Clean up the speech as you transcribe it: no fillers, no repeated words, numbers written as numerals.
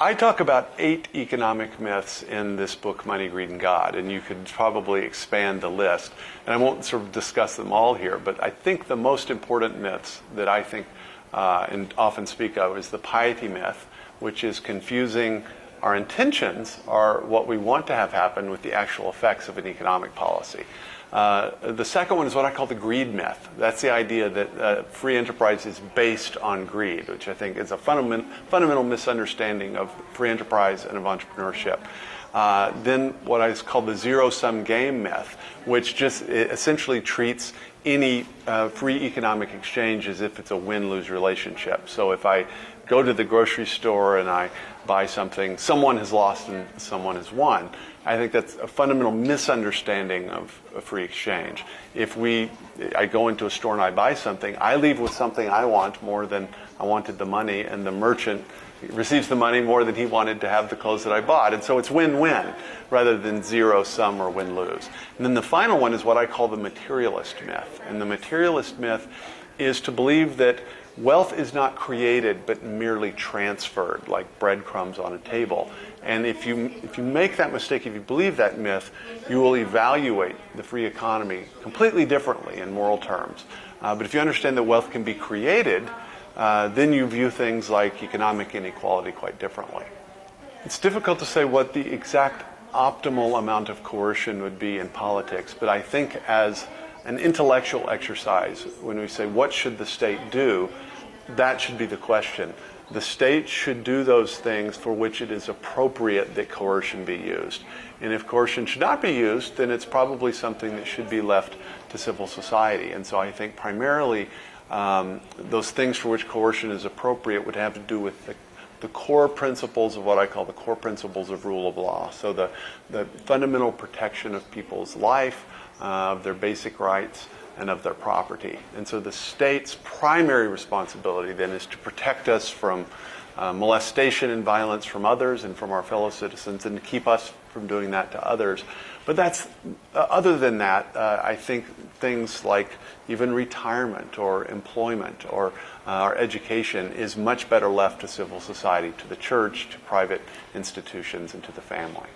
I talk about 8 economic myths in this book, Money, Greed, and God, and you could probably expand the list. And I won't sort of discuss them all here, but I think the most important myths that I think and often speak of is the piety myth, which is confusing our intentions, are what we want to have happen, with the actual effects of an economic policy. The second one is what I call the greed myth. That's the idea that free enterprise is based on greed, which I think is a fundamental misunderstanding of free enterprise and of entrepreneurship. Then what I call the zero-sum game myth, which just essentially treats any free economic exchange as if it's a win-lose relationship. So if I go to the grocery store and I buy something, someone has lost and someone has won. I think that's a fundamental misunderstanding of a free exchange. If I go into a store and I buy something, I leave with something I want more than I wanted the money, and the merchant receives the money more than he wanted to have the clothes that I bought. And so it's win-win rather than zero-sum or win-lose. And then the final one is what I call the materialist myth. And the materialist myth is to believe that wealth is not created but merely transferred, like breadcrumbs on a table. And if you make that mistake, if you believe that myth, you will evaluate the free economy completely differently in moral terms. But if you understand that wealth can be created, then you view things like economic inequality quite differently. It's difficult to say what the exact optimal amount of coercion would be in politics, but I think as an intellectual exercise, when we say what should the state do, that should be the question. The state should do those things for which it is appropriate that coercion be used. And if coercion should not be used, then it's probably something that should be left to civil society. And so I think primarily those things for which coercion is appropriate would have to do with the core principles of what I call the core principles of rule of law. So the fundamental protection of people's life, of their basic rights, and of their property. And so the state's primary responsibility then is to protect us from molestation and violence from others and from our fellow citizens, and to keep us from doing that to others. But that's other than that, I think things like even retirement or employment or our education is much better left to civil society, to the church, to private institutions, and to the family.